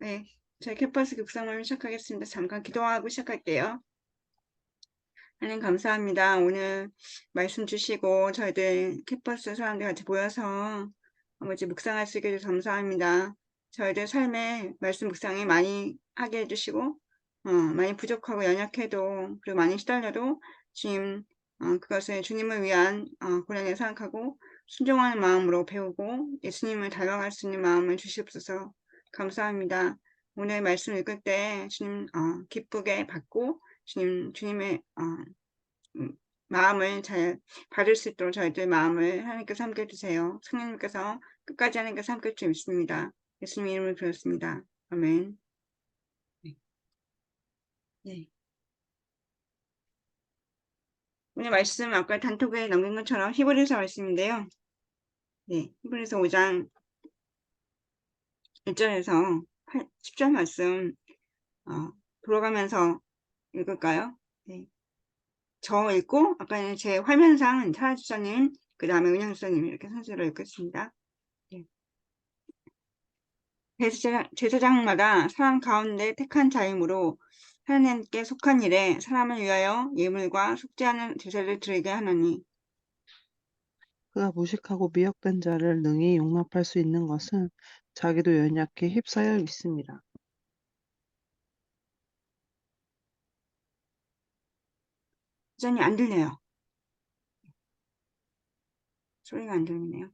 네, 저희 캐퍼스 묵상을 시작하겠습니다. 잠깐 기도하고 시작할게요. 하나님 감사합니다. 오늘 말씀 주시고 저희들 캐퍼스 사람들 같이 모여서 아버지 묵상할 수 있게 해주셔서 감사합니다. 저희들 삶에 말씀 묵상이 많이 하게 해주시고 많이 부족하고 연약해도 그리고 많이 시달려도 주님 그것을 주님을 위한 고난을 생각하고 순종하는 마음으로 배우고 예수님을 닮아갈 수 있는 마음을 주시옵소서. 감사합니다. 오늘 말씀 읽을 때 주님 기쁘게 받고 주님의 마음을 잘 받을 수 있도록 저희들 마음을 하나님께서 함께 해주세요. 성령님께서 끝까지 하나님께서 함께 해주시면 믿습니다. 예수님 이름을 드렸습니다. 아멘. 네. 네. 오늘 말씀 아까 단톡에 남긴 것처럼 히브리서 말씀인데요. 네, 히브리서 5장 1절에서 10절 말씀 돌아가면서 읽을까요? 네. 저 읽고 아까 제 화면상 사라지사님 그 다음에 은영수사님 이렇게 순서로 읽겠습니다. 네. 제사장마다 사람 가운데 택한 자이므로 하나님께 속한 일에 사람을 위하여 예물과 속죄하는 제사를 드리게 하나니 그가 무식하고 미혹된 자를 능히 용납할 수 있는 것은 자기도 연약해 휩싸여 있습니다. 여전히 안 들려요. 소리가 안 들리네요.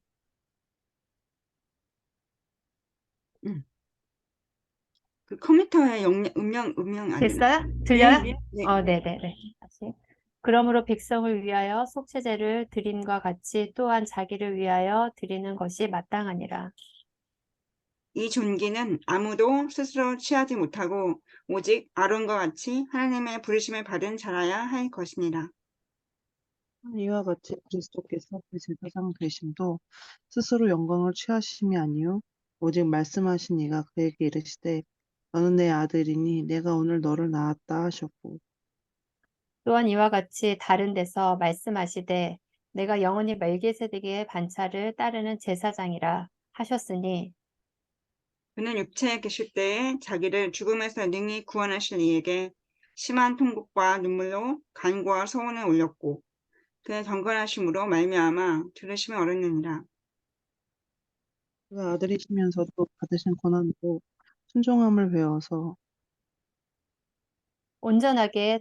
그 컴퓨터의 음량 안 들려요. 됐어요? 들려요? 네, 네. 네네네. 다시. 그러므로 백성을 위하여 속죄제를 드림과 같이 또한 자기를 위하여 드리는 것이 마땅하니라. 이 존귀는 아무도 스스로 취하지 못하고 오직 아론과 같이 하나님의 부르심을 받은 자라야 할 것이니라. 이와 같이 그리스도께서 그 제사장 되심도 스스로 영광을 취하심이 아니요 오직 말씀하신 이가 그에게 이르시되 너는 내 아들이니 내가 오늘 너를 낳았다 하셨고 또한 이와 같이 다른 데서 말씀하시되 내가 영원히 멜기세덱의 반차를 따르는 제사장이라 하셨으니 그는 육체에 계실 때에 자기를 죽음에서 능히 구원하실 이에게 심한 통곡과 눈물로 간구와 소원을 올렸고 그의 경건하심으로 말미암아 들으심이 어렵느니라. 그가 아들이시면서도 받으신 고난으로 순종함을 배워서 온전하게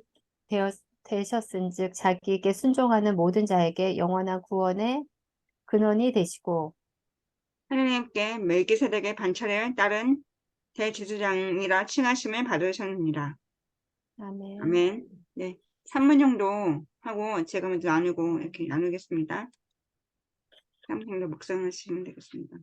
되셨은즉 자기에게 순종하는 모든 자에게 영원한 구원의 근원이 되시고 하느님께 멜기세덱의 반차를 따른 대제사장이라 칭하심을 받으셨느니라. 아멘. 아멘. 네, 3분 정도 하고 제가 먼저 나누고 이렇게 나누겠습니다. 3분 정도 묵상하시면 되겠습니다.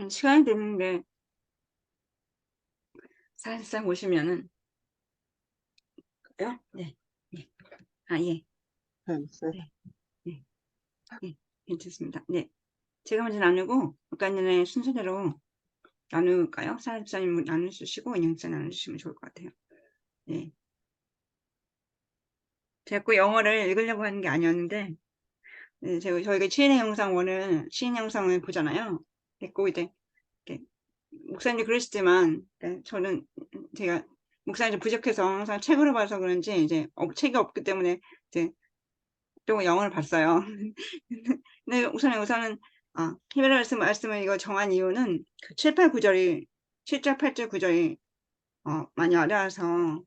시간이 됐는데 사실상 보시면은 요? 네. 네. 아, 예. 알겠어요. 네. 네. 예. 괜찮습니다. 네. 제가 먼저 나누고 아까 전에 순서대로 나눌까요? 사람사님 나눠주시고 인형사 나눠주시면 좋을 것 같아요. 네. 제가 꼭 영어를 읽으려고 하는 게 아니었는데 네, 저희가 시인의 영상원을 시인 영상을 보잖아요. 꼭 이제 이렇게 목사님도 그러시지만 저는 제가 목사님 부족해서 항상 책으로 봐서 그런지 이제 책이 없기 때문에 이제 또 영어를 봤어요. 근데 우선은 히브리 말씀을 이거 정한 이유는 그 7, 8, 9절이 7절, 8절, 9절이 많이 어려워서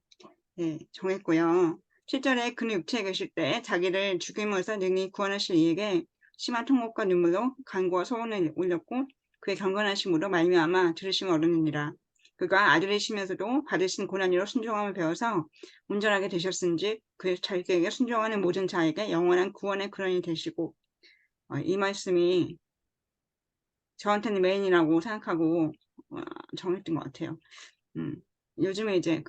네, 정했고요. 7절에 그는 육체에 계실 때 자기를 죽임으로써 능히 구원하실 이에게 심한 통곡과 눈물로 간구와 소원을 올렸고 그의 경건하심으로 말미암아 들으심을 얻으느니라. 그가 아들이시면서도 받으신 고난이로 순종함을 배워서 온전하게 되셨은즉 그 자기에게 순종하는 모든 자에게 영원한 구원의 근원이 되시고 이 말씀이 저한테는 메인이라고 생각하고 정했던 것 같아요. 요즘에 이제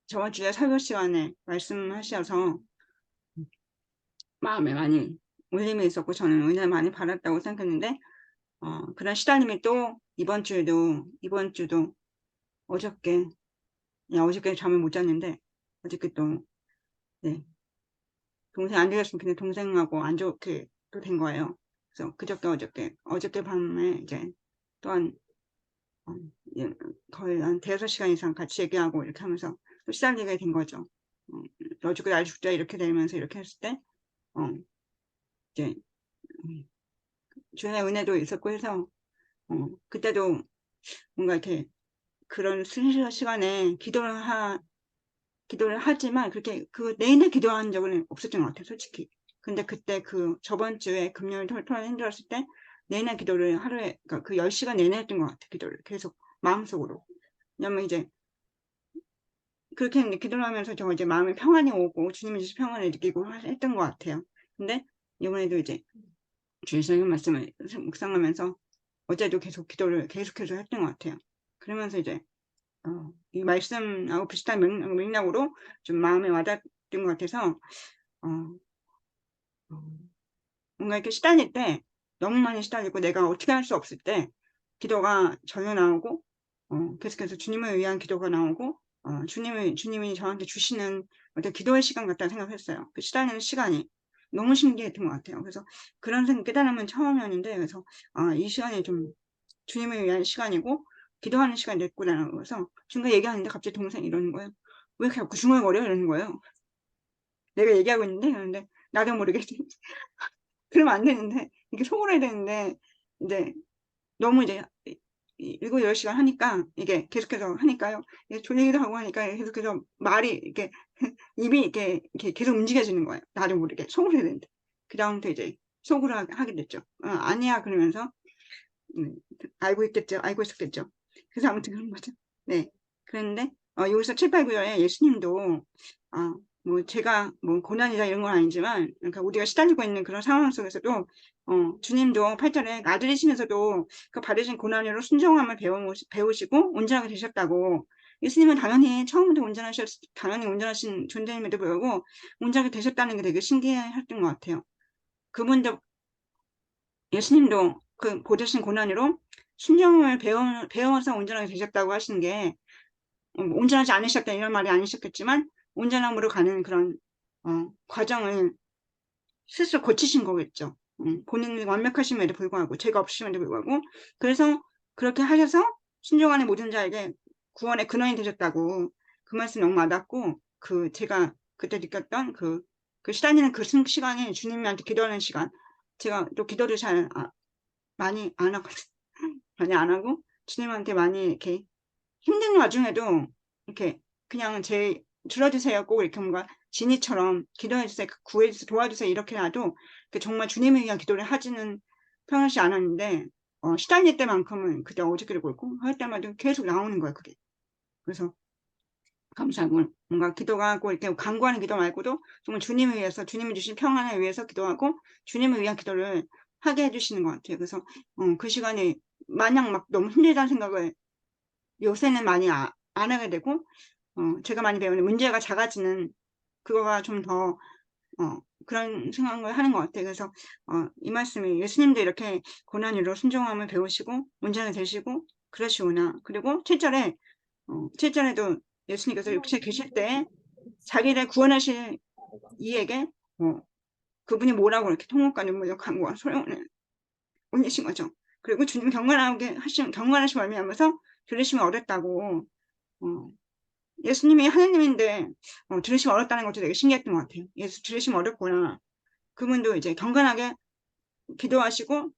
저번 주에 설교 시간에 말씀하셔서 마음에 많이 울림이 있었고 저는 은혜를 많이 받았다고 생각했는데 그런 시달림이 또 이번 주도 어저께 잠을 못 잤는데 어저께 또 네, 동생 안 되었으면 근데 동생하고 안 좋게 또 된 거예요. 그래서 어저께 밤에 이제 또한 예, 거의 한 대여섯 시간 이상 같이 얘기하고 이렇게 하면서 또 시달리게 된 거죠. 너 죽고 날 죽자 이렇게 되면서 이렇게 했을 때 이제 주의 은혜도 있었고 해서 그때도 뭔가 이렇게 그런 순서 시간에 기도를 하지만 그렇게 내내 기도한 적은 없었던 것 같아요, 솔직히. 근데 그때 저번 주에 금요일 토요일 힘들었을 때 내내 기도를 하루에 그러니까 그 10시간 내내 했던 것 같아요, 기도를 계속 마음속으로. 왜냐면 이제 그렇게 기도를 하면서 저 이제 마음에 평안이 오고 주님이 주신 평안을 느끼고 했던 것 같아요. 근데 이번에도 이제 주일성경 말씀을 묵상하면서 어제도 계속 기도를 계속해서 했던 것 같아요. 그러면서 이제 이 말씀하고 비슷한 맥락으로 좀 마음에 와닿던 것 같아서 뭔가 이렇게 시달릴 때 너무 많이 시달리고 내가 어떻게 할 수 없을 때 기도가 전혀 나오고 계속해서 주님을 위한 기도가 나오고 주님이 저한테 주시는 어떤 기도의 시간 같다는 생각을 했어요. 그 시달리는 시간이 너무 신기했던 것 같아요. 그래서 그런 깨달음은 처음이었는데 그래서 이 시간이 좀 주님을 위한 시간이고 기도하는 시간이 됐구나. 그래서 중간에 얘기하는데 갑자기 동생이 이러는 거예요. 왜 이렇게 자꾸 중얼거려? 이러는 거예요. 내가 얘기하고 있는데 그런데 나도 모르게 그러면 안 되는데 이게 속으로 해야 되는데 이제 너무 이제 7, 10시간 하니까 이게 계속해서 하니까요. 졸리기도 하고 하니까 계속해서 말이 이렇게 입이 이렇게 계속 움직여지는 거예요. 나도 모르게 속으로 해야 되는데 그 다음부터 이제 속으로 하게 됐죠. 아니야 그러면서 알고 있었겠죠. 그래서 아무튼 그런 거죠. 네. 그런데 여기서 7, 8, 9절에 예수님도 뭐 제가 뭐 고난이다 이런 건 아니지만 그러니까 우리가 시달리고 있는 그런 상황 속에서도 주님도 8절에 아들이시면서도 그 받으신 고난으로 순종함을 배우시고 온전하게 되셨다고. 예수님은 당연히 온전하신 존재임에도 불구하고 온전하게 되셨다는 게 되게 신기했던 것 같아요. 그분도 예수님도 그 보되신 고난으로 순종을 배워서 온전하게 되셨다고 하시는 게 온전하지 않으셨다 이런 말이 아니셨겠지만 온전함으로 가는 그런 과정을 스스로 거치신 거겠죠. 본인이 완벽하심에도 불구하고 죄가 없으심에도 불구하고 그래서 그렇게 하셔서 순종하는 모든 자에게 구원의 근원이 되셨다고. 그 말씀 너무 와닿고 제가 그때 느꼈던 그 시달리는 그 시간이 주님한테 기도하는 시간. 제가 또 기도를 잘 많이 안 하거든요. 많이 안 하고 주님한테 많이 이렇게 힘든 와중에도 이렇게 그냥 들어주세요. 꼭 이렇게 뭔가 진이처럼 기도해주세요. 구해주세요. 도와주세요. 이렇게라도 정말 주님을 위한 기도를 하지는 편하지 않았는데 시달릴 때만큼은 그때 어저께도 그렇고 할 때마다 계속 나오는 거예요. 그게. 그래서 감사하고 뭔가 기도가 꼭 이렇게 간구하는 기도 말고도 정말 주님을 위해서 주님이 주신 평안을 위해서 기도하고 주님을 위한 기도를 하게 해주시는 것 같아요. 그래서 그 시간에 마냥 막 너무 힘들다는 생각을 요새는 많이 안 하게 되고 제가 많이 배우는 문제가 작아지는 그거가 좀 더 그런 생각을 하는 것 같아요. 그래서 이 말씀이 예수님도 이렇게 고난으로 순종함을 배우시고 문제가 되시고 그러시구나. 그리고 7절에 7절에도 예수님께서 육체에 계실 때 자기를 구원하실 이에게 그분이 뭐라고 이렇게 통곡과 눈물과 간구와 소령을 올리신 거죠. 그리고 주님 경건하신 말미암아서 들으시면 어렵다고 예수님이 하나님인데 들으시면 어렵다는 것도 되게 신기했던 것 같아요. 예수 들으시면 어렵구나. 그분도 이제 경건하게 기도하시고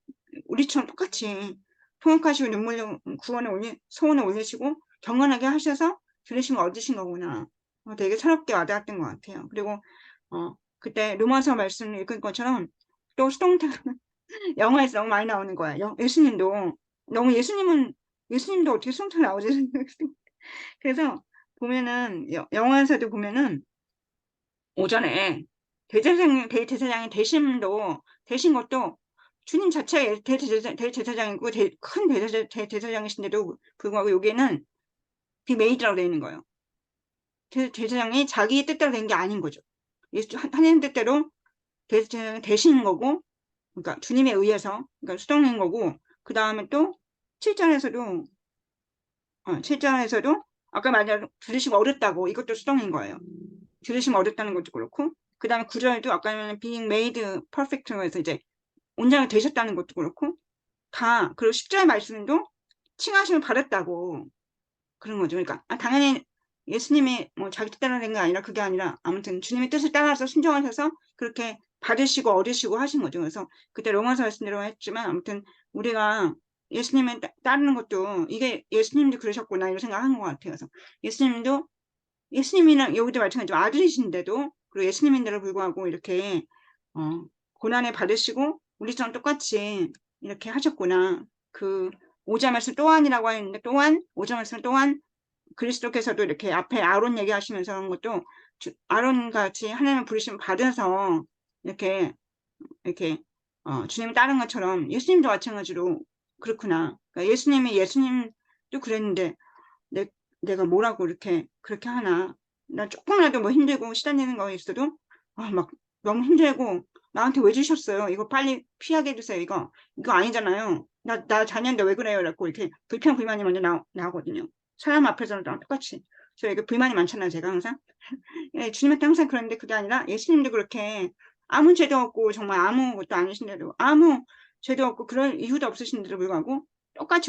우리처럼 똑같이 통역하시고 눈물로 소원을 올리시고 경건하게 하셔서 들으시면 얻으신 거구나. 되게 새롭게 와닿았던 것 같아요. 그리고 그때 로마서 말씀을 읽은 것처럼 또 수동태 영화에서 너무 많이 나오는 거예요. 예수님도 너무 예수님도 어떻게 수동태 나오지? 그래서 보면은 영화에서도 보면은 오전에 대제사장이 되신 것도 주님 자체가 대제사장이고 큰 대제사장이신데도 불구하고 여기에는 비메이드라고 되어 있는 거예요. 대제사장이 자기 뜻대로 된 게 아닌 거죠. 하나님 뜻대로 대제사장이 되신 거고, 그러니까 주님에 의해서 그러니까 수동인 거고, 그 다음에 또 7절에서도 7절에서도 아까 말한 들으시고 어렵다고 이것도 수동인 거예요. 들으시면 어렵다는 것도 그렇고, 그 다음에 9절에도 아까 being made perfect로 해서 이제 온전히 되셨다는 것도 그렇고, 그리고 10절 말씀도 칭하심을 받았다고 그런 거죠. 그러니까, 당연히 예수님이 뭐 자기 뜻대로 된 게 아니라 그게 아니라 아무튼 주님의 뜻을 따라서 순종하셔서 그렇게 받으시고 얻으시고 하신 거죠. 그래서 그때 로마서 말씀대로 했지만 아무튼 우리가 예수님을 따르는 것도 이게 예수님도 그러셨구나 이런 생각하는 것 같아요. 그래서 예수님이랑 여기도 마찬가지로 아들이신데도 그리고 예수님인데도 불구하고 이렇게 고난을 받으시고 우리처럼 똑같이 이렇게 하셨구나. 그 5절 말씀 또한이라고 하는데 또한 5절 말씀 또한 그리스도께서도 이렇게 앞에 아론 얘기하시면서 하는 것도 아론 같이 하나님을 부르심 받아서 이렇게 주님을 따른 것처럼 예수님도 마찬가지로 그렇구나. 그러니까 예수님도 그랬는데 내가 뭐라고 그렇게 하나. 나 조금이라도 뭐 힘들고 시달리는 거 있어도, 막 너무 힘들고, 나한테 왜 주셨어요? 이거 빨리 피하게 해주세요. 이거 아니잖아요. 나 자녀인데 왜 그래요? 라고 이렇게 불평, 불만이 먼저 나오거든요. 사람 앞에서는 똑같이. 저 이게 불만이 많잖아요. 제가 항상. 예, 주님한테 항상 그런데 그게 아니라 예수님도 그렇게 아무 죄도 없고 정말 아무것도 아니신데도 아무 죄도 없고 그럴 이유도 없으신데도 불구하고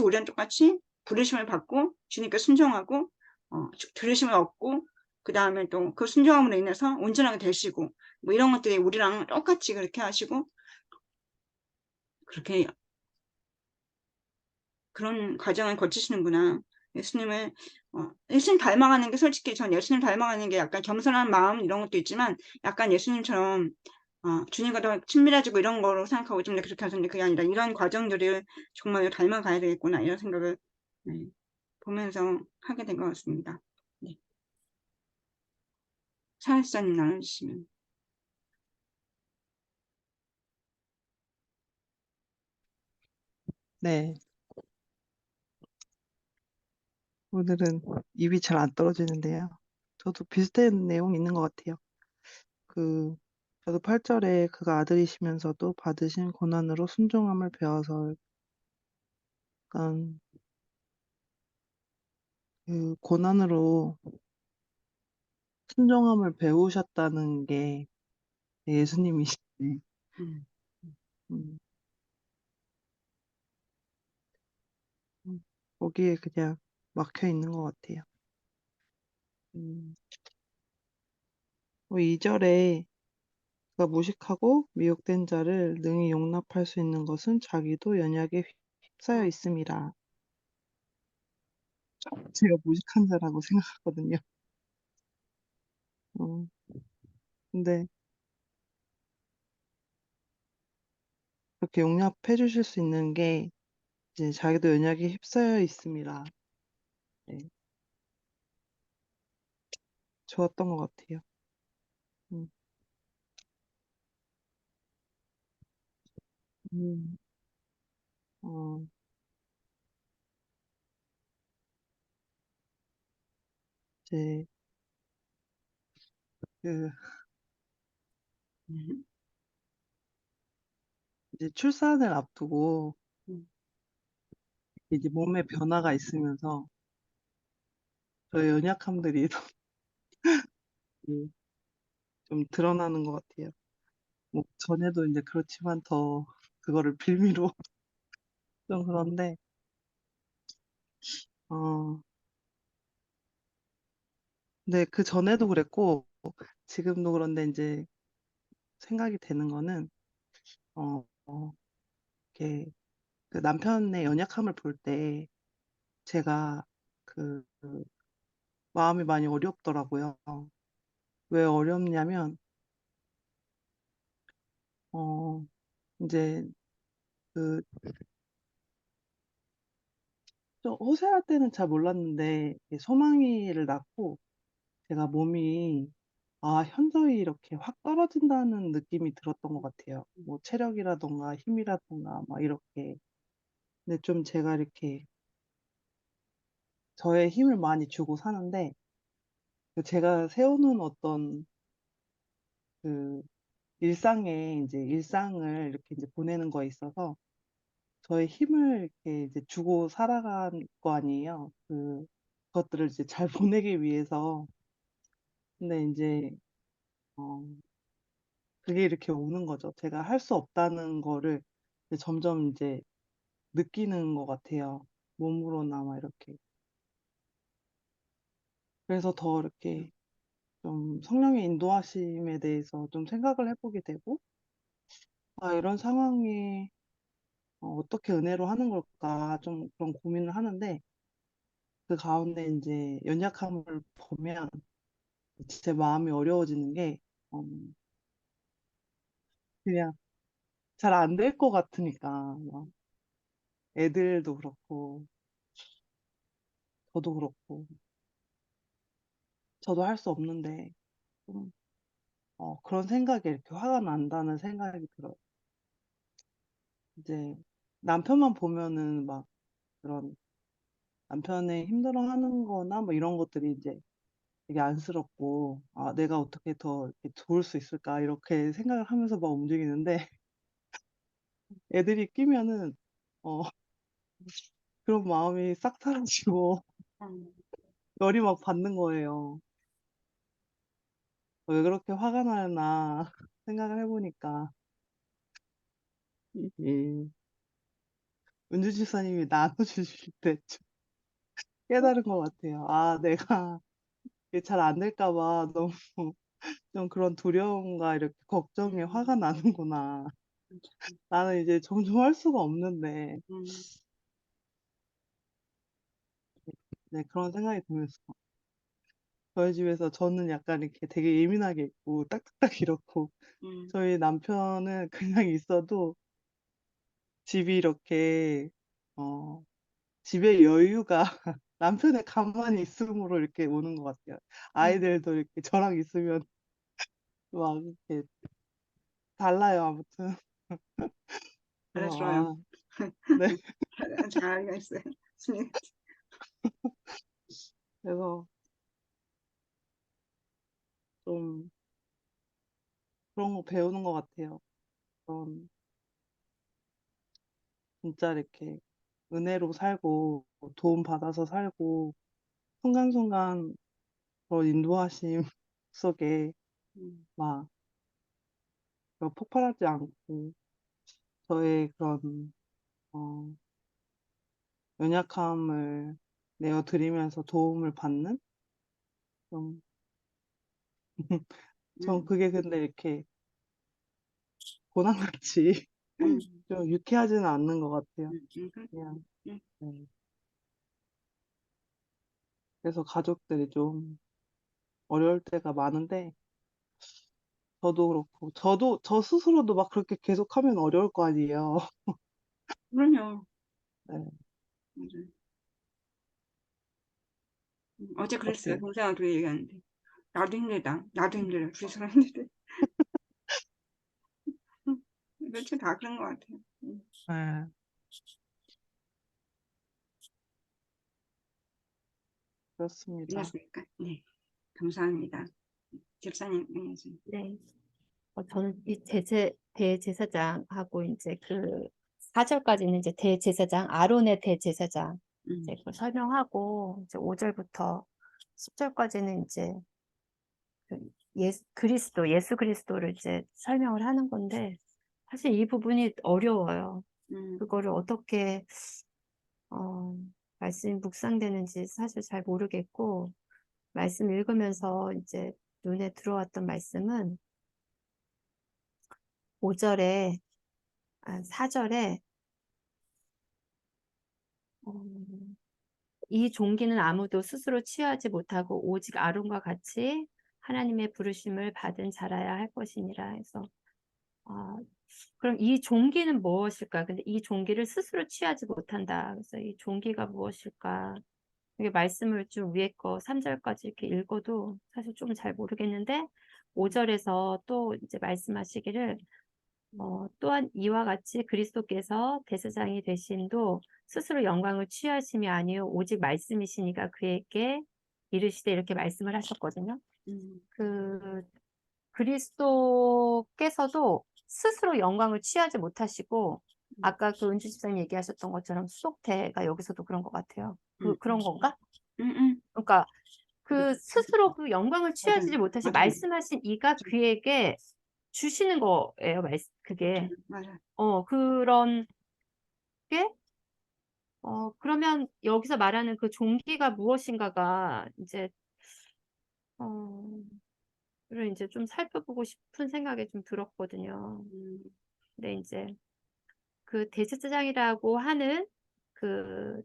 우리랑 똑같이 부르심을 받고 주님께 순종하고 들으심을 얻고 그 다음에 또 그 순종함으로 인해서 온전하게 되시고 뭐 이런 것들이 우리랑 똑같이 그렇게 하시고 그렇게 그런 과정을 거치시는구나. 예수님 닮아가는 게 솔직히 전 예수님 닮아가는 게 약간 겸손한 마음 이런 것도 있지만 약간 예수님처럼 주님과 더 친밀해지고 이런 거로 생각하고 좀 그렇게 하셨는데 그게 아니라 이런 과정들을 정말 닮아가야 되겠구나 이런 생각을 보면서 하게 된 것 같습니다. 네. 사회사님 나눠주시면. 네, 오늘은 입이 잘 안 떨어지는데요. 저도 비슷한 내용 있는 것 같아요. 저도 8절에 그가 아들이시면서도 받으신 고난으로 순종함을 배워서 약간 그 고난으로 순종함을 배우셨다는 게 예수님이시네. 음. 음, 거기에 그냥 막혀 있는 것 같아요. 2절에 그가 무식하고 미혹된 자를 능히 용납할 수 있는 것은 자기도 연약에 휩싸여 있음이라. 제가 무식한 자라고 생각하거든요. 어, 근데 그렇게 용납해 주실 수 있는 게 이제 자기도 연약에 휩싸여 있음이라. 네, 좋았던 것 같아요. 음, 음, 어, 이제, 그, 음, 이제 출산을 앞두고, 음, 이제 몸에 변화가 있으면서, 저의 연약함들이 좀 드러나는 것 같아요. 뭐, 전에도 이제 그렇지만 더, 그거를 빌미로 좀 그런데, 어, 근데 그 전에도 그랬고, 지금도 그런데 이제 생각이 되는 거는, 어, 이렇게, 그 남편의 연약함을 볼 때, 제가 그 마음이 많이 어렵더라고요. 왜 어렵냐면, 어, 이제 그, 좀 호세할 때는 잘 몰랐는데, 이게 소망이를 낳고, 제가 몸이, 아, 현저히 이렇게 확 떨어진다는 느낌이 들었던 것 같아요. 뭐, 체력이라던가 힘이라던가, 막 이렇게. 근데 좀 제가 이렇게 저의 힘을 많이 주고 사는데, 그 제가 세우는 어떤 그 일상에 이제 일상을 이렇게 이제 보내는 거에 있어서, 저의 힘을 이렇게 이제 주고 살아간 거 아니에요. 그것들을 이제 잘 보내기 위해서. 근데 이제, 어, 그게 이렇게 오는 거죠. 제가 할 수 없다는 거를 이제 점점 이제 느끼는 것 같아요. 몸으로나마 이렇게. 그래서 더 이렇게 좀 성령의 인도하심에 대해서 좀 생각을 해보게 되고, 아, 이런 상황에 어떻게 은혜로 하는 걸까 좀 그런 고민을 하는데, 그 가운데 이제 연약함을 보면 제 마음이 어려워지는 게, 어, 그냥 잘 안 될 것 같으니까, 막 애들도 그렇고, 저도 그렇고, 저도 할 수 없는데, 좀, 그런 생각에 이렇게 화가 난다는 생각이 들어요. 이제 남편만 보면은 막 그런 남편의 힘들어하는 거나 뭐 이런 것들이 이제 되게 안쓰럽고, 아, 내가 어떻게 더 이렇게 도울 수 있을까, 이렇게 생각을 하면서 막 움직이는데, 애들이 끼면은, 어, 그런 마음이 싹 사라지고, 음, 열이 막 받는 거예요. 왜 그렇게 화가 나나 생각을 해보니까 이 은주 집사님이 나눠주실 때 좀 깨달은 것 같아요. 아, 내가 이게 잘 안 될까 봐 너무 좀 그런 두려움과 이렇게 걱정에 화가 음, 나는구나. 나는 이제 점점 할 수가 없는데, 음, 네, 그런 생각이 들면서 저희 집에서 저는 약간 이렇게 되게 예민하게 있고 딱딱딱 이렇고, 음, 저희 남편은 그냥 있어도 집이 이렇게 어 집에 여유가 남편의 가만히 있음으로 이렇게 오는 것 같아요. 음. 아이들도 이렇게 저랑 있으면 막 이렇게 달라요, 아무튼. 그래서, 알았어요. 아, 네. 잘 알겠어요. 스님. 그래서 좀 그런 거 배우는 것 같아요. 그런, 진짜 이렇게 은혜로 살고, 도움 받아서 살고, 순간순간 그런 인도하심 속에 음, 막 폭발하지 않고, 저의 그런, 어, 연약함을 내어드리면서 도움을 받는? 좀, 전 음, 그게 근데 이렇게 고난같이 음, 좀 유쾌하지는 않는 것 같아요. 음, 그냥, 음. 네. 그래서 가족들이 좀 어려울 때가 많은데, 저도 그렇고, 저 스스로도 막 그렇게 계속하면 어려울 거 아니에요. 그럼요. 네. 맞아요. 어제 그랬어요. 어때요? 동생하고 얘기하는데. 나도 힘들다. 나도 힘들어. 둘이 서로 힘들대. 며칠 다 그런 것 같아요. 네, 그렇습니다. 끝났습니까? 네, 감사합니다. 집사님, 네, 네. 저는 이 대제사장하고 이제 그 4절까지는 이제 대제사장, 아론의 대제사장 이제 그걸 설명하고 이제 5절부터 10절까지는 이제 그 예수 그리스도를 이제 설명을 하는 건데 사실 이 부분이 어려워요. 그거를 어떻게 말씀이 묵상되는지 사실 잘 모르겠고 말씀 읽으면서 이제 눈에 들어왔던 말씀은 5절에 4절에 이 종기는 아무도 스스로 취하지 못하고 오직 아론과 같이 하나님의 부르심을 받은 자라야 할 것이니라 해서 그럼 이 종기는 무엇일까? 근데 이 종기를 스스로 취하지 못한다. 그래서 이 종기가 무엇일까? 이게 말씀을 좀 위에 거 3절까지 이렇게 읽어도 사실 좀 잘 모르겠는데 5절에서 또 이제 말씀하시기를 또한 이와 같이 그리스도께서 대제사장이 되심도 스스로 영광을 취하심이 아니요 오직 말씀이시니까 그에게 이르시되 이렇게 말씀을 하셨거든요. 그 그리스도께서도 스스로 영광을 취하지 못하시고 아까 그 은주 집사님 얘기하셨던 것처럼 수독태가 여기서도 그런 것 같아요. 그런 건가? 그러니까 그 스스로 그 영광을 취하지 못하시 맞아요. 말씀하신 이가 그에게 주시는 거예요. 그게 맞아요. 그런 게 그러면 여기서 말하는 그 종기가 무엇인가가 이제 를 이제 좀 살펴보고 싶은 생각이 좀 들었거든요. 근데 이제 그 대제사장이라고 하는 그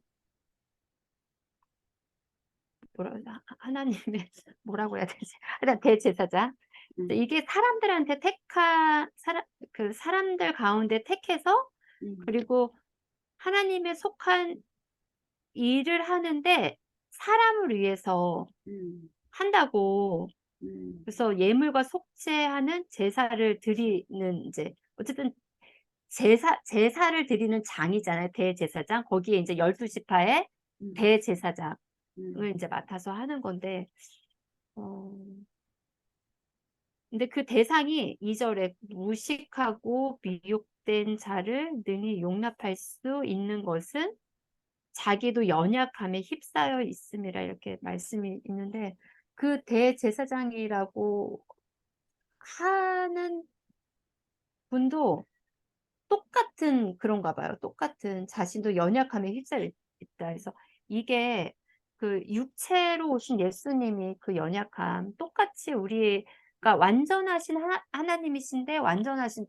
하나님의 뭐라고 해야 되지? 일단 대제사장. 이게 사람들한테 그 사람들 가운데 택해서 그리고 하나님의 속한 일을 하는데 사람을 위해서 한다고. 그래서 예물과 속죄하는 제사를 드리는 이제 어쨌든 제사를 드리는 장이잖아요. 대제사장. 거기에 이제 12지파의 대제사장을 이제 맡아서 하는 건데 근데 그 대상이 2절에 무식하고 미혹된 자를 능히 용납할 수 있는 것은 자기도 연약함에 휩싸여 있음이라 이렇게 말씀이 있는데 그 대제사장이라고 하는 분도 똑같은 그런가 봐요. 똑같은 자신도 연약함에 휩싸여 있다. 그래서 이게 그 육체로 오신 예수님이 그 연약함 똑같이 우리가 완전하신 하나님이신데 완전하신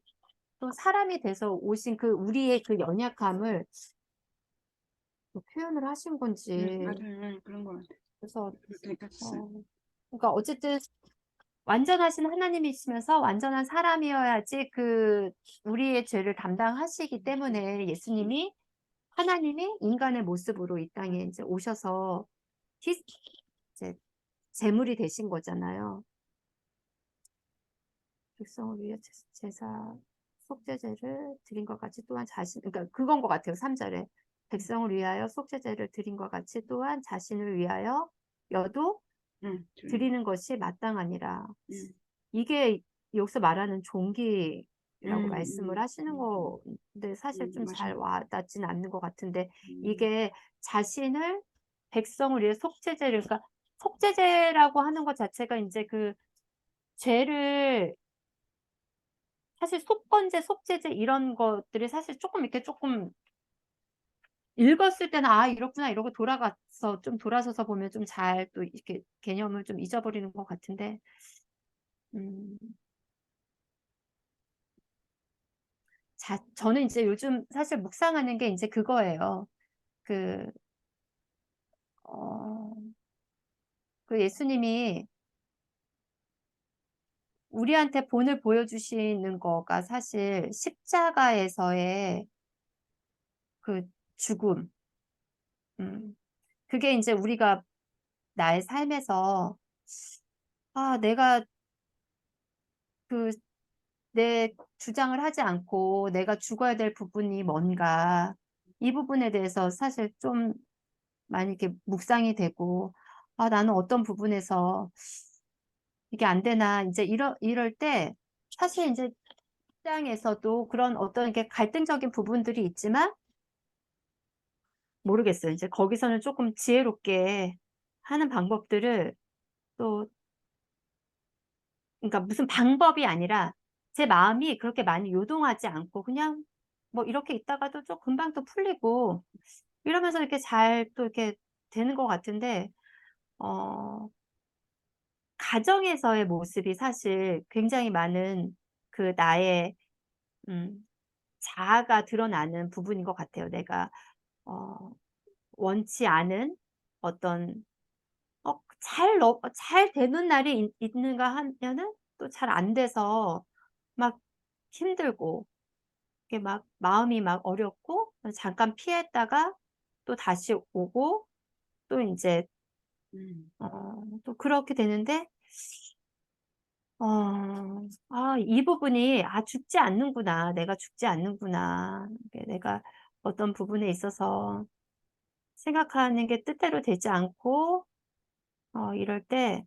또 사람이 돼서 오신 그 우리의 그 연약함을 표현을 하신 건지 맞아요. 그런 것 같아요. 그래서 그러니까 그러니까 어쨌든 완전하신 하나님이시면서 완전한 사람이어야지 그 우리의 죄를 담당하시기 때문에 예수님이 하나님이 인간의 모습으로 이 땅에 이제 오셔서 이제 제물이 되신 거잖아요. 백성을 위해 제사 속죄제를 드린 것 같이 또한 그러니까 그건 것 같아요. 3절에 백성을 위하여 속죄제를 드린 것 같이 또한 자신을 위하여 여도 드리는 것이 마땅하니라. 이게 여기서 말하는 종기라고 말씀을 하시는 건데 사실 좀 잘 와닿진 않는 것 같은데 이게 자신을 백성을 위해 속죄제를 그러니까 속죄제라고 하는 것 자체가 이제 그 죄를 사실 속건제, 속죄제 이런 것들이 사실 조금 이렇게 조금 읽었을 때는 이렇구나 이러고 돌아서서 보면 좀 잘 또 이렇게 개념을 좀 잊어버리는 것 같은데 저는 이제 요즘 사실 묵상하는 게 이제 그거예요. 그, 어, 그 예수님이 우리한테 본을 보여주시는 거가 사실 십자가에서의 그 죽음. 그게 이제 우리가 나의 삶에서 내가 그 내 주장을 하지 않고 내가 죽어야 될 부분이 뭔가 이 부분에 대해서 사실 좀 많이 이렇게 묵상이 되고 아, 나는 어떤 부분에서 이게 안 되나 이제 이럴 때 사실 이제 직장에서도 그런 어떤 이렇게 갈등적인 부분들이 있지만 모르겠어요. 이제 거기서는 조금 지혜롭게 하는 방법들을 또 그러니까 무슨 방법이 아니라 제 마음이 그렇게 많이 요동하지 않고 그냥 뭐 이렇게 있다가도 좀 금방 또 풀리고 이러면서 이렇게 잘 또 이렇게 되는 것 같은데 어 가정에서의 모습이 사실 굉장히 많은 그 나의 음 자아가 드러나는 부분인 것 같아요. 내가 어 원치 않은 어떤 잘 되는 날이 있는가 하면은 또 잘 안 돼서 막 힘들고 이게 막 마음이 막 어렵고 잠깐 피했다가 또 다시 오고 또 인제 또 그렇게 되는데 이 부분이 '아 죽지 않는구나. 내가 죽지 않는구나. 이게 내가 어떤 부분에 있어서 생각하는 게 뜻대로 되지 않고 이럴 때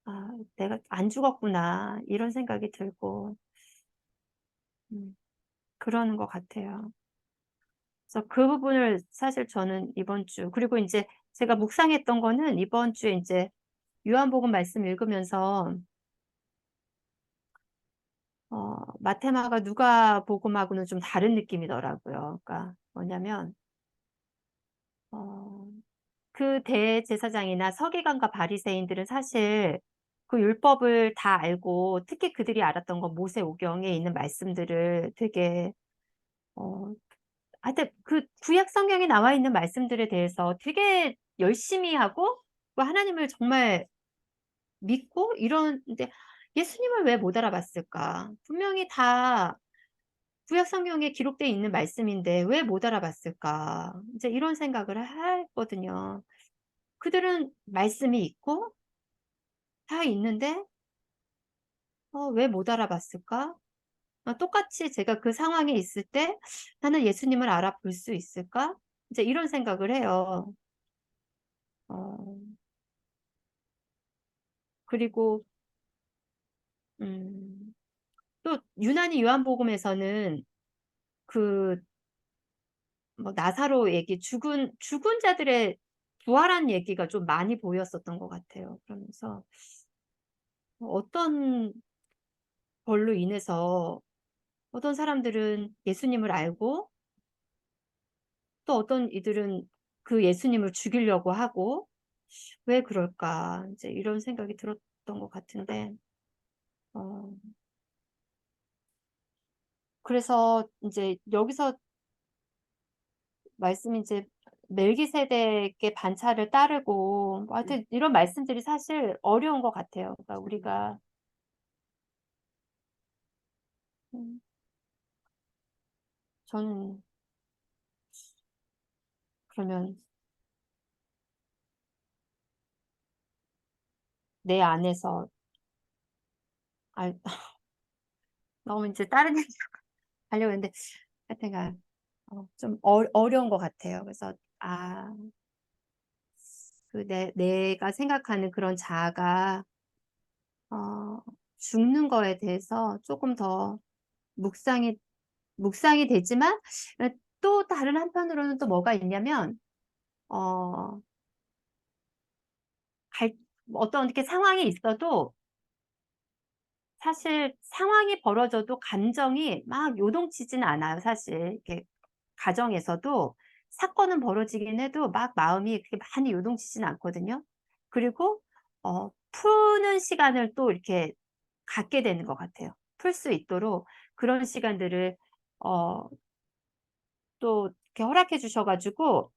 '아 내가 안 죽었구나.' 이런 생각이 들고 그러는 것 같아요. 그래서 그 부분을 사실 저는 이번 주 그리고 인제 제가 묵상했던 거는 이번 주에 인제 요한복음 말씀 읽으면서 마테마가 누가복음하고는 좀 다른 느낌이더라고요. 그러니까 뭐냐면 어 그 대제사장이나 서기관과 바리새인들은 사실 그 율법을 다 알고 특히 그들이 알았던 건 모세오경에 있는 말씀들을 되게 어 하여튼 그 구약 성경에 나와 있는 말씀들에 대해서 되게 열심히 하고 그 하나님을 정말 믿고 이러는데 '예수님을 왜 못 알아봤을까? 분명히 다 구약 성경에 기록되어 있는 말씀인데 왜 못 알아봤을까?' 인제 이런 생각을 했거든요. 그들은 말씀이 있고 다 있는데 '왜 못 알아봤을까?' 똑같이 제가 그 상황에 있을 때 '나는 예수님을 알아볼 수 있을까?' 이제 이런 생각을 해요. 어 그리고 음 또 유난히 요한복음에서는 그 뭐 나사로 얘기 죽은 자들의 부활한 얘기가 좀 많이 보였었던 것 같아요. 그러면서 어떤 걸로 인해서 어떤 사람들은 예수님을 알고 또 어떤 이들은 그 예수님을 죽이려고 하고 '왜 그럴까?' 인제 이런 생각이 들었던 것 같은데 어 그래서 인제 여기서 말씀이 이제 멜기세덱의 반차를 따르고 뭐 하여튼 이런 말씀들이 사실 어려운 것 같아요. 그러니까 우리가 음 저는 그러면 내 안에서 알 너무 인제 다른 얘기로 가려고 했는데 하여튼간 좀 어려운 것 같아요. 그래서 그 내가 생각하는 그런 자아가 어 죽는 거에 대해서 쪼금 더 묵상이 묵상이 되지만 또 다른 한편으로는 또 뭐가 있냐면 어 갈 어떤 이렇게 상황이 있어도 사실 상황이 벌어져도 감정이 막 요동치지는 않아요 사실. 이렇게 가정에서도 사건은 벌어지긴 해도 막 마음이 그렇게 많이 요동치지는 않거든요. 그리고 푸는 시간을 또 이렇게 갖게 되는 것 같아요. 풀 수 있도록 그런 시간들을 어 또 이렇게 허락해 주셔 가지고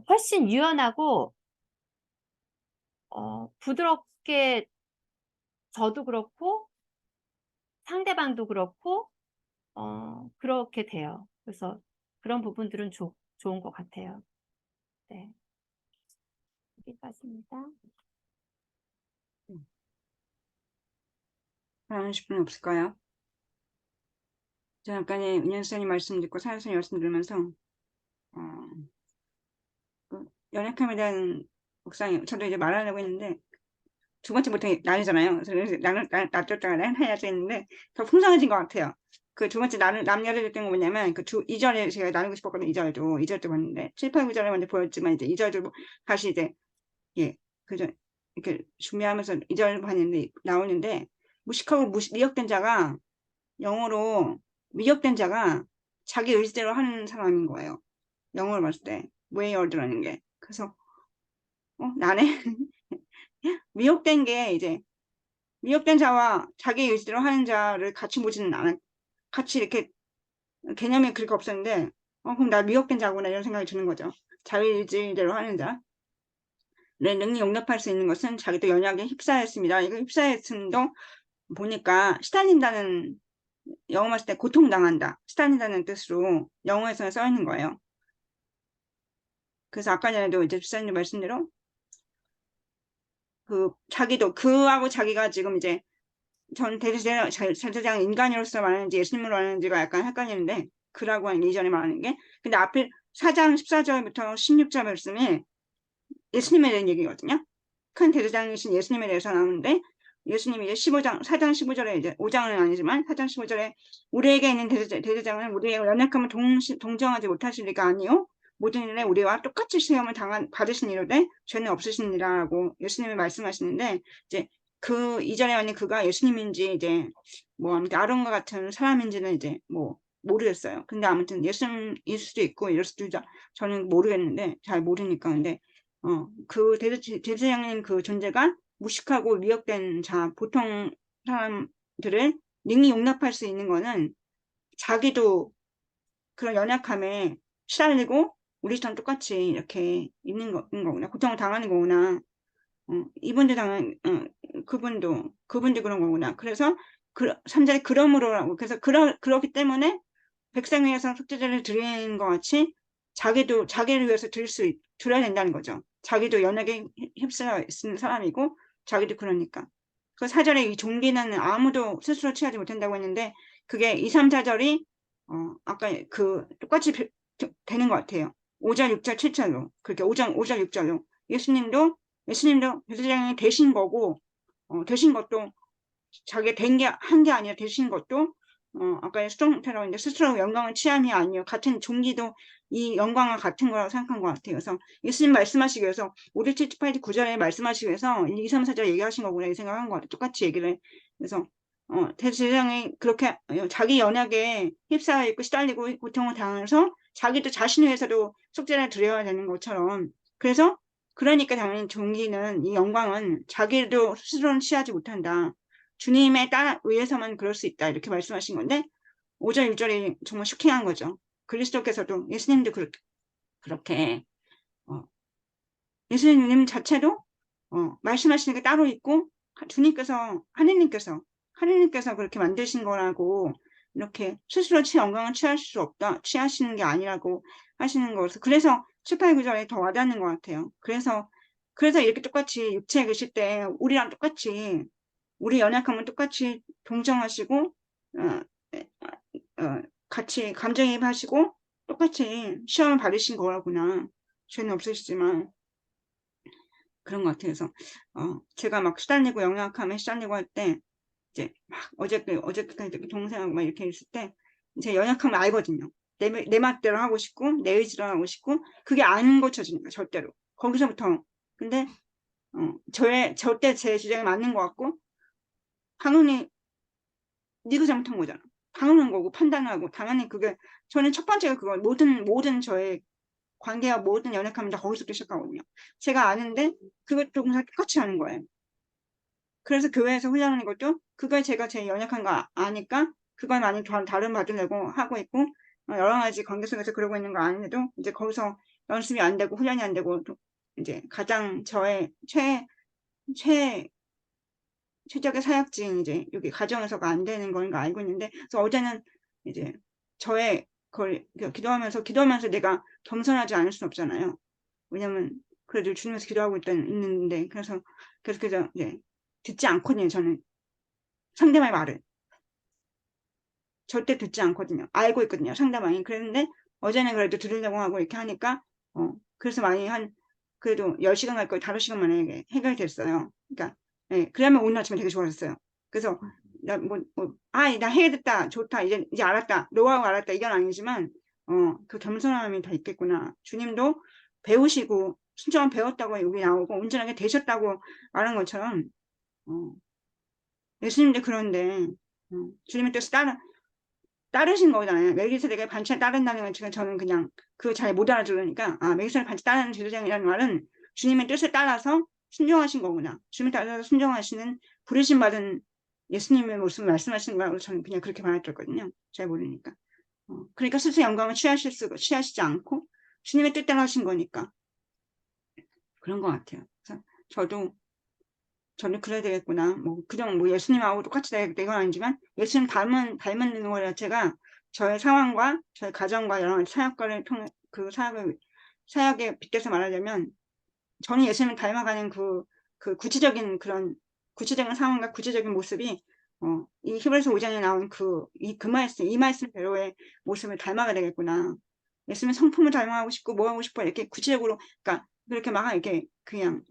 훨씬 유연하고 부드럽게 저도 그렇고 상대방도 그렇고 그렇게 돼요. 그래서 그런 부분들은 좋은 것 같아요. 네. 여기까지입니다. 하실 분 없을까요? 저 아까는 은연선생님 말씀 듣고 사연선생님 말씀 들으면서 그 연약함에 대한 묵상이 저도 이제 말하려고 했는데 두 번째 보통 나누잖아요. 그래서 놔뒀다가 해야지 했는데 더 풍성해진 것 같아요. 그 두 번째 남녀를 됐던 거 뭐냐면 그 2절에 제가 나누고 싶었거든요. 2절도 봤는데 7, 8, 9절에 먼저 보였지만 이제 2절도 다시 이제 예 그죠 이렇게 준비하면서 2절 봤는데 나오는데 무식하고 미혹된 자가 영어로 미혹된 자가 자기 의지대로 하는 사람인 거예요. 영어로 봤을 때 웨이어드라는 게 그래서 나네 미혹된 게 이제 미혹된 자와 자기 의지대로 하는 자를 같이 보지는 않아 같이 이렇게 개념이 그렇게 없었는데 그럼 나 미혹된 자구나 이런 생각이 드는 거죠. 자기 의지대로 하는 자. 내 능히 용납할 수 있는 것은 자기도 연약에 휩싸였습니다. 이거 휩싸였음도 보니까 시달린다는 영어 봤을 때 고통당한다. 시달린다는 뜻으로 영어에서는 써 있는 거예요. 그래서 아까 전에도 이제 집사님 말씀대로 자기도 그하고 자기가 지금 이제 전 대제사장 인간으로서 말하는지 예수님으로 말하는지가 약간 헷갈리는데 그라고 하는 이전에 말하는 게 근데 앞에 4장 14절부터 16절 말씀이 예수님에 대한 얘기거든요. 큰 대제사장이신 예수님에 대해서 나오는데 예수님이 이제 4장 15절에 이제 5장은 아니지만 4장 15절에 우리에게 있는 대제사장은 우리의 연약함을 동정하지 못하실 리가 아니요 모든 일에 우리와 똑같이 시험을 받으신 이로되 죄는 없으시니라라고 예수님이 말씀하시는데 이제 그 이전에 만약 그가 예수님인지 이제 뭐 아무튼 아론과 같은 사람인지는 이제 뭐 모르겠어요. 근데 아무튼 예수님일 수도 있고 이럴 수도 있죠. 저는 모르겠는데 잘 모르니까 근데 그 대제사장님 그 존재가 무식하고 미혹된 자 보통 사람들을 능히 용납할 수 있는 거는 자기도 그런 연약함에 시달리고 우리처럼 똑같이 이렇게 있는 거구나 고통을 당하는 거구나. 이분도 그분도 그런 거구나. 그래서 3절에 그러므로라고 그래서 그렇기 때문에 백성 위해서 속죄제를 드리는 것 같이 자기도 자기를 위해서 드려야 된다는 거죠. 자기도 연약에 휩쓸려 있는 사람이고 자기도 그러니까. 그 4절에 이 종기는 아무도 스스로 취하지 못한다고 했는데 그게 2, 3, 4절이 아까 똑같이 되는 것 같아요. 5절, 6절, 7절로 그렇게 5절, 6절로 예수님도 대제사장이 되신 거고 되신 것도 자기가 한 게 아니라 되신 것도 아까 수동태라고 했는데 스스로 영광을 취함이 아니요 같은 종기도 이 영광과 같은 거라고 생각한 것 같아요. 그래서 예수님 말씀하시기 위해서 5, 6, 7, 8, 9절에 말씀하시기 위해서 2, 3, 4절 얘기하신 거구나 이 생각한 것 같아요. 똑같이 얘기를 그래서 대제사장이 그렇게 자기 연약에 휩싸여 있고 시달리고 고통을 당해서 자기도 자신을 위해서도 속죄를 드려야 되는 것처럼 그래서 그러니까 당연히 종기는 이 영광은 자기도 스스로는 취하지 못한다. 주님에 따라 의해서만 그럴 수 있다. 이렇게 말씀하신 건데 5절, 6절이 정말 쇼킹한 거죠. 그리스도께서도 예수님도 그렇게 예수님 자체도 말씀하시는 게 따로 있고 하느님께서 그렇게 만드신 거라고 이렇게 스스로 영광을 취할 수 없다. 취하시는 게 아니라고 하시는 거라서 그래서 7, 8, 9절에 더 와닿는 것 같아요. 그래서 이렇게 똑같이 육체에 계실 때 우리랑 똑같이 우리 연약함은 똑같이 동정하시고 같이 감정이입하시고 똑같이 시험을 받으신 거라구나. 죄는 없으시지만 그런 것 같아요. 그래서 제가 막 시달리고 연약함에 시달리고 할 때 이제 막 어저께까지 이렇게 동생하고 막 이렇게 있을 때 제 연약함을 알거든요. 내 맛대로 하고 싶고 내 의지로 하고 싶고 그게 안 고쳐지니까 절대로 거기서부터 근데 절대 제 주장에 맞는 것 같고 당연히 네가 잘못한 거잖아. 당연한 거고 판단하고 당연히 그게 저는 첫 번째가 그거 모든 저의 관계와 모든 연약함은 다 거기서부터 시작하거든요. 제가 아는데 그것도 똑같이 하는 거예요. 그래서 교회에서 훈련하는 것도 그걸 제가 제 연약한 거 아니까 그걸 많이 다른 받으려고 하고 있고 여러 가지 관계 속에서 그러고 있는 거 아닌데도 이제 거기서 연습이 안 되고 훈련이 안 되고 이제 가장 저의 최적의 사역지인 이제 여기 가정에서가 안 되는 걸 알고 있는데 그래서 어제는 이제 저의 그걸 기도하면서 내가 겸손하지 않을 수는 없잖아요. 왜냐면 그래도 주님에서 기도하고 있는데 그래서 이제 듣지 않거든요. 저는 상대방의 말을. 절대 듣지 않거든요. 알고 있거든요, 상대방이. 그랬는데 어제는 그래도 들으려고 하고 이렇게 하니까 그래서 많이 그래도 10시간 갈 걸 5시간 만에 해결됐어요. 그러니까 그러면 오늘 아침에 되게 좋아졌어요. 그래서 나 해결됐다, 좋다, 이제 알았다, 노하우 알았다, 이건 아니지만 그 겸손함이 다 있겠구나. 주님도 배우시고 순종은 배웠다고 여기 나오고 온전하게 되셨다고 말한 것처럼 예수님도 그런데 주님의 뜻을 따르신 거잖아요. 멜기세덱의 반찬 따른다는 건 지금 저는 그냥 그거 잘 못 알아들으니까 멜기세덱 반찬 따르는 제사장이라는 말은 주님의 뜻을 따라서 순종하신 거구나. 주님을 따라서 순종하시는 부르심 받은 예수님의 모습을 말씀하시는 거라고 저는 그냥 그렇게 받아들였거든요. 잘 모르니까. 그러니까 스스로 영광을 취하시지 않고 주님의 뜻대로 하신 거니까 그런 것 같아요. 그래서 저는 그래야 되겠구나. 그냥 예수님하고 똑같이 되겠다 이건 아니지만 예수님 닮은 거 자체가 저의 상황과 저의 가정과 여러 가지 사역과를 통해 그 사역에 빗대서 말하자면 저는 예수님을 닮아가는 그 구체적인 상황과 구체적인 모습이 이 히브리서 5장에 나온 이 말씀대로의 모습을 닮아가야 되겠구나. 예수님 성품을 닮아가고 싶고 뭐 하고 싶어 이렇게 구체적으로 그러니까 그렇게 막 이렇게 그냥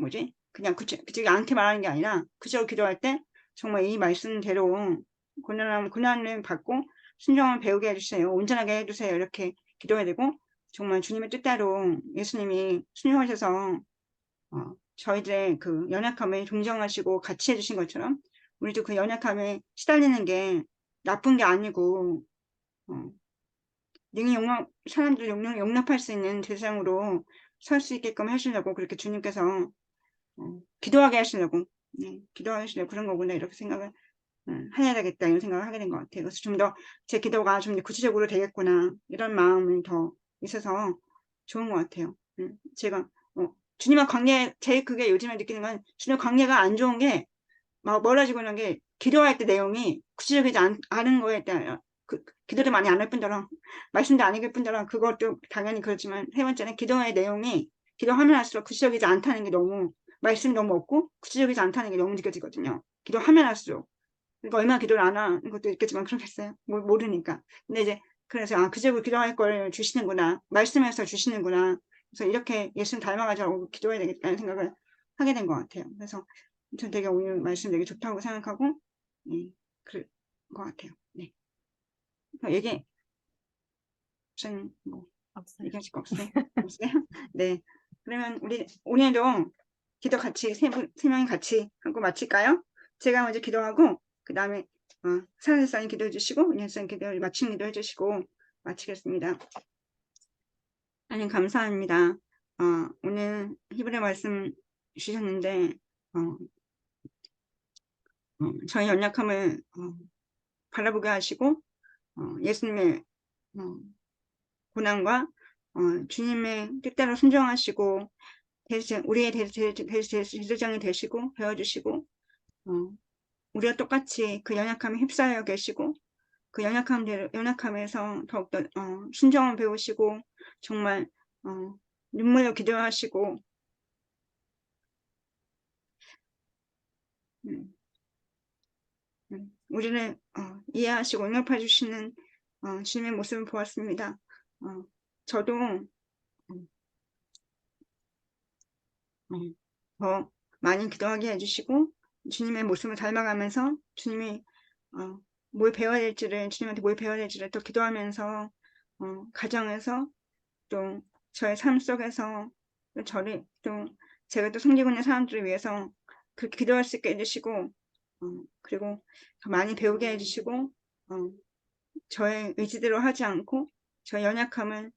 그쪽이 않게 말하는 게 아니라 구체적으로 기도할 때 정말 이 말씀대로 고난을 받고 순종을 배우게 해주세요. 온전하게 해주세요. 이렇게 기도해야 되고 정말 주님의 뜻대로 예수님이 순종하셔서 저희들의 그 연약함을 존중하시고 같이 해주신 것처럼 우리도 그 연약함에 시달리는 게 나쁜 게 아니고 능히 사람들 용납할 수 있는 대상으로 설 수 있게끔 하시려고 그렇게 주님께서 기도하게 하시려고 그런 거구나 이렇게 생각을 해야 되겠다 이런 생각을 하게 된 것 같아요. 그래서 좀 더 제 기도가 좀 구체적으로 되겠구나 이런 마음이 더 있어서 좋은 것 같아요. 제가 주님과 관계 제일 크게 요즘에 느끼는 건 주님과 관계가 안 좋은 게 막 멀어지고 있는 게 기도할 때 내용이 구체적이지 않은 거에 대한 기도를 많이 안 할 뿐더러 말씀도 안 읽을 뿐더러 그것도 당연히 그렇지만 세 번째는 기도의 내용이 기도하면 할수록 구체적이지 않다는 게 너무 말씀이 너무 없고 구체적이지 않다는 게 너무 느껴지거든요. 기도하면 할수록 그러니까 얼마나 기도를 안 하는 것도 있겠지만 그러겠어요. 모르니까. 근데 이제 그래서 구체적으로 기도할 걸 주시는구나. 말씀에서 주시는구나. 그래서 이렇게 예수님 닮아가지고 기도해야 되겠다는 생각을 하게 된 것 같아요. 그래서 전 되게 오늘 말씀 되게 좋다고 생각하고 그럴 것 같아요. 네. 얘기 무슨 없어요. 얘기하실 거 없어요? 없어요? 네. 그러면 우리 오늘도 기도 같이 세 명이 같이 하고 마칠까요? 제가 먼저 기도하고 그 다음에 사랑사님 기도해 주시고 은혜사님 마침 기도해 주시고 마치겠습니다. 하나님 감사합니다. 오늘 히브리 말씀 주셨는데 저희 연약함을 바라보게 하시고 예수님의 고난과 주님의 뜻대로 순종하시고 우리의 대제사장이 되시고 배워주시고 우리가 똑같이 그 연약함에 휩싸여 계시고 그 연약함에서 더욱더 순종을 배우시고 정말 눈물로 기도하시고 우리를 이해하시고 응답해 주시는 주님의 모습을 보았습니다. 저도 더 많이 기도하게 해주시고 주님의 모습을 닮아가면서 주님이 뭘 배워야 될지를 주님한테 뭘 배워야 될지를 또 기도하면서 가정에서 또 저의 삶 속에서 또 저를 또 제가 또 섬기고 있는 사람들을 위해서 그렇게 기도할 수 있게 해주시고 그리고 더 많이 배우게 해주시고 저의 의지대로 하지 않고 저의 연약함을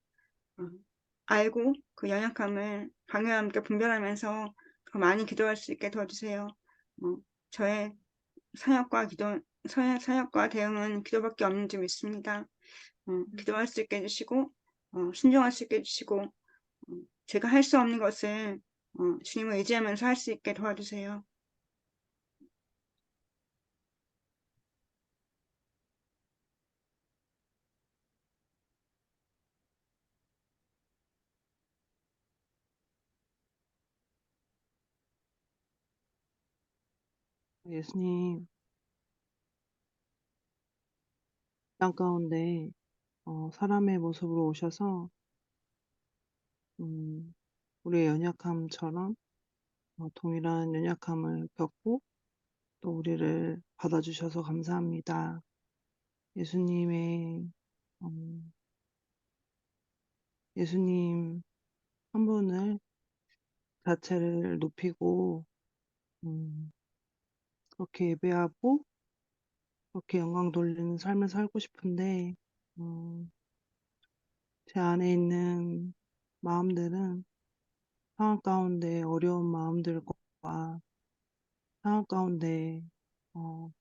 알고 그 연약함을 강요와 함께 분별하면서 더 많이 기도할 수 있게 도와주세요. 저의 사역과 대응은 기도밖에 없는 줄 믿습니다. 기도할 수 있게 해주시고 순종할 수 있게 해주시고 제가 할 수 없는 것을 주님을 의지하면서 할 수 있게 도와주세요. 예수님, 땅 가운데 사람의 모습으로 오셔서 우리의 연약함처럼 동일한 연약함을 겪고 또 우리를 받아주셔서 감사합니다. 예수님의 예수님 한 분을 자체를 높이고 그렇게 예배하고 그렇게 영광 돌리는 삶을 살고 싶은데 제 안에 있는 마음들은 상황 가운데 어려운 마음들과 상황 가운데 어,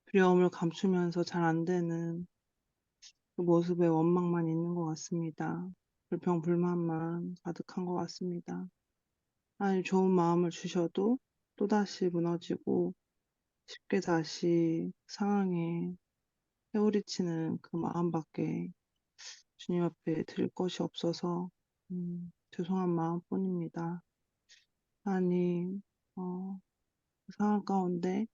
두려움을 감추면서 잘 안 되는 그 모습에 원망만 있는 것 같습니다. 불평, 불만만 가득한 것 같습니다. 하나님 좋은 마음을 주셔도 또다시 무너지고 쉽게 다시 상황에 회오리치는 그 마음밖에 주님 앞에 드릴 것이 없어서 죄송한 마음뿐입니다. 하나님, 그 상황 가운데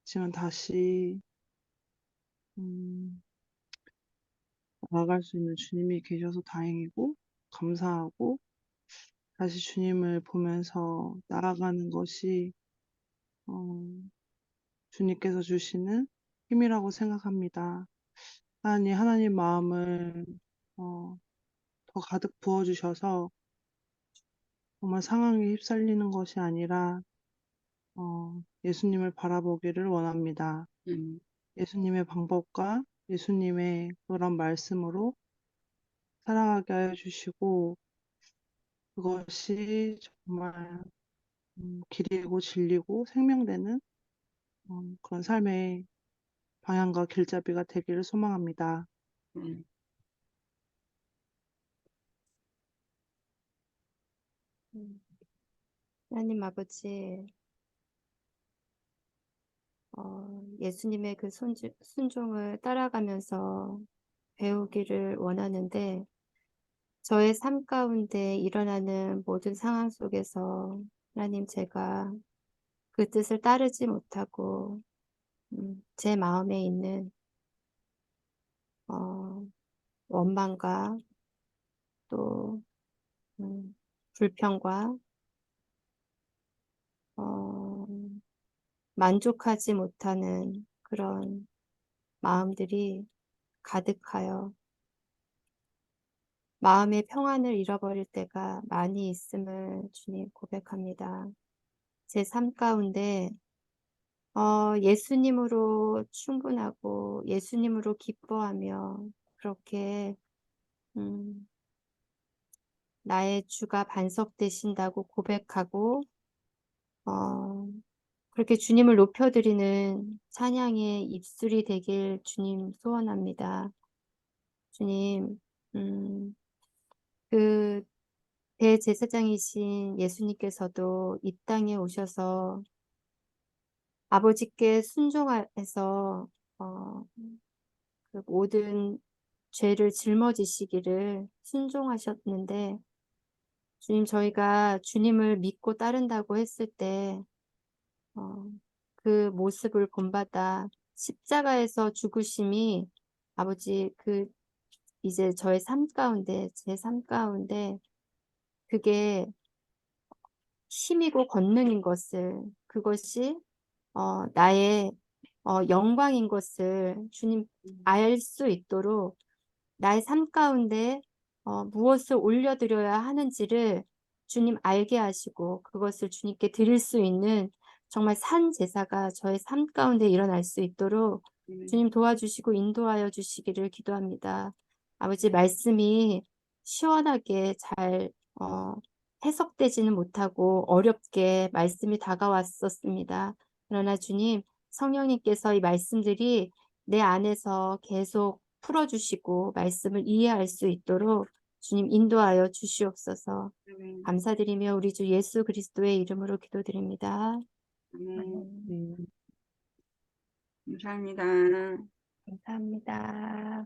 지금 다시 음, 나아갈 수 있는 주님이 계셔서 다행이고 감사하고 다시 주님을 보면서 나아가는 것이 어, 주님께서 주시는 힘이라고 생각합니다. 하나님 마음을 어, 더 가득 부어주셔서 정말 상황에 휩쓸리는 것이 아니라 예수님을 바라보기를 원합니다. 음, 예수님의 방법과 예수님의 그런 말씀으로 살아가게 하여 주시고 그것이 정말 길이고 진리고 생명되는 그런 삶의 방향과 길잡이가 되기를 소망합니다. 음, 음. 하나님 아버지, 예수님의 그 순종을 따라가면서 배우기를 원하는데, 저의 삶 가운데 일어나는 모든 상황 속에서 하나님 제가 그 뜻을 따르지 못하고 제 마음에 있는 어, 원망과 또 불평과 어, 만족하지 못하는 그런 마음들이 가득하여 마음의 평안을 잃어버릴 때가 많이 있음을 주님 고백합니다. 제 삶 가운데 예수님으로 충분하고 예수님으로 기뻐하며 그렇게 음, 나의 주가 반석 되신다고 고백하고 어, 그렇게 주님을 높여드리는 찬양의 입술이 되길 주님 소원합니다. 주님, 그 대제사장이신 예수님께서도 이 땅에 오셔서 아버지께 순종해서 어, 그 모든 죄를 짊어지시기를 순종하셨는데 주님 저희가 주님을 믿고 따른다고 했을 때 그 모습을 본받아 십자가에서 죽으심이 아버지 이제 저의 삶 가운데 제 삶 가운데 그게 힘이고 권능인 것을 그것이 나의 영광인 것을 주님 알 수 있도록 나의 삶 가운데 무엇을 올려드려야 하는지를 주님 알게 하시고 그것을 주님께 드릴 수 있는 정말 산 제사가 저의 삶 가운데 일어날 수 있도록 주님 도와주시고 인도하여 주시기를 기도합니다. 아버지 말씀이 시원하게 잘 해석되지는 못하고 어렵게 말씀이 다가왔었습니다. 그러나 주님 성령님께서 이 말씀들이 내 안에서 계속 풀어주시고 말씀을 이해할 수 있도록 주님 인도하여 주시옵소서. 아멘. 감사드리며 우리 주 예수 그리스도의 이름으로 기도드립니다. 아멘. 네. 감사합니다. 감사합니다.